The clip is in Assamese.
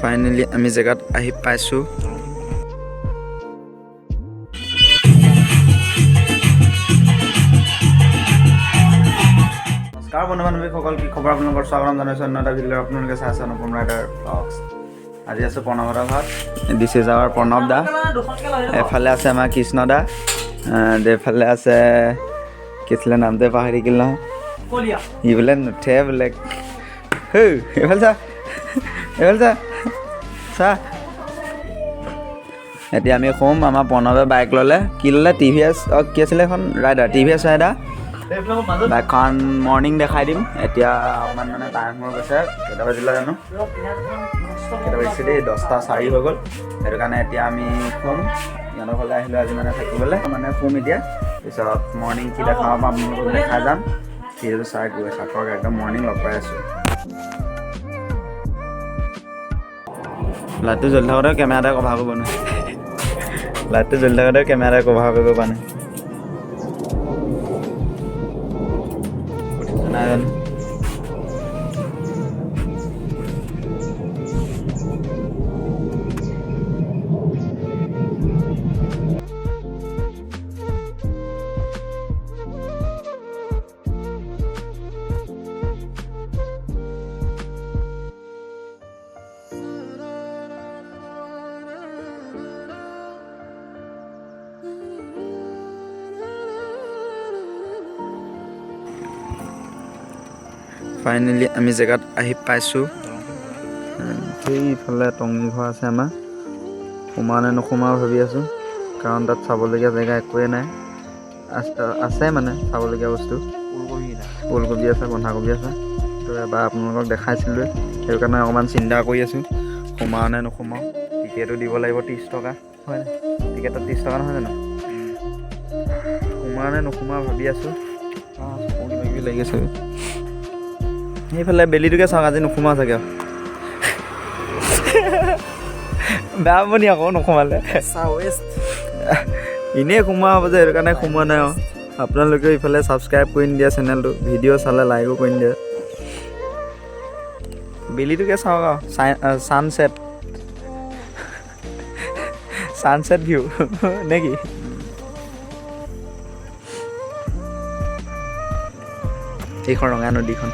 ফাইনেলি আমি জেগাত আহি পাইছোঁ। নমস্কাৰ বন্ধু বান্ধৱীসকল, কি খবৰ? আপোনালোকৰ স্বাগতম জনাইছোঁ অন্য এটা ভিডিঅ'ত। আপোনালোকে চাই আছে অনুপম ৰাইডাৰ ব্লগছ। আজি আছোঁ প্ৰণৱদা ঘৰত। দিছ ইজ আৱাৰ প্ৰণৱ দা। এফালে আছে আমাৰ কৃষ্ণ দা, এইফালে আছে কি আছিলে নামটোৱে পাহৰি থাকিল নহয়, ই বোলে নুঠে বোলে। এইফালে চা, এইফালে চা চা। এতিয়া আমি শুম। আমাৰ প্ৰণৱে বাইক ল'লে, কি ল'লে? TVS কি আছিলে এখন ৰাইডাৰ, TVS ৰাইডাৰ। বাইকখন মৰ্ণিং দেখাই দিম। এতিয়া অকণমান মানে টাইম হৈ গৈছে, কেইটা বাজিলে জানো, কেইটা বাজিছে দেই, 10:04 হৈ গ'ল। সেইটো কাৰণে এতিয়া আমি শুম। সিহঁতৰ ফালে আহিলোঁ আজি মানে থাকিবলৈ, মানে শুম এতিয়া। পিছত মৰ্ণিং কি দেখাব পাম আপোনালোকক দেখাই যাম। যিহেতু চাই গৈ সাতক একদম মৰ্ণিং লগ পাই আছোঁ। লাইটটো জ্বলি থাকোঁতে কেমেৰাতে কভাৰ কৰিব নোৱাৰে, লাইটটো জ্বলি থাকোঁতে কেমেৰাতে কভাৰ কৰিব পৰা নাই। নাই জানো ফাইনেলি আমি জেগাত আহি পাইছোঁ। সেইফালে টঙি ঘৰ আছে আমাৰ। সোমাও নে নোসোমাও ভাবি আছোঁ, কাৰণ তাত চাবলগীয়া জেগা একোৱেই নাই। আছে মানে চাবলগীয়া বস্তু, ওলকবি আছে, বন্ধাকবি আছে। তো এবাৰ আপোনালোকক দেখাইছিলোঁ, সেইটো কাৰণে অকণমান চিন্তা কৰি আছোঁ সোমাও নে নোসোমাওঁ। টিকেটো দিব লাগিব 30 টকা, হয় নাই? টিকেটত 30 টকা নহয় জানো? সোমাও নে নোসোমাওঁ ভাবি আছোঁ। চকু কিবা কিবি লাগি আছে। সেইফালে বেলিটোকে চাওক, আজি নোসোমাওঁ চাগে। বেয়া হ'ব নি আকৌ নোসোমালে? এনেই সোমোৱা হ'ব যে, সেইটো কাৰণে সোমোৱা নাই আৰু। আপোনালোকেও ইফালে ছাবস্ক্ৰাইব কৰি নিদিয়ে চেনেলটো, ভিডিঅ' চালে লাইকো কৰি নিদিয়ে। বেলিটোকে চাওক আৰু ছানছেট ভিউ নে কি? এইখন ৰঙা নদীখন।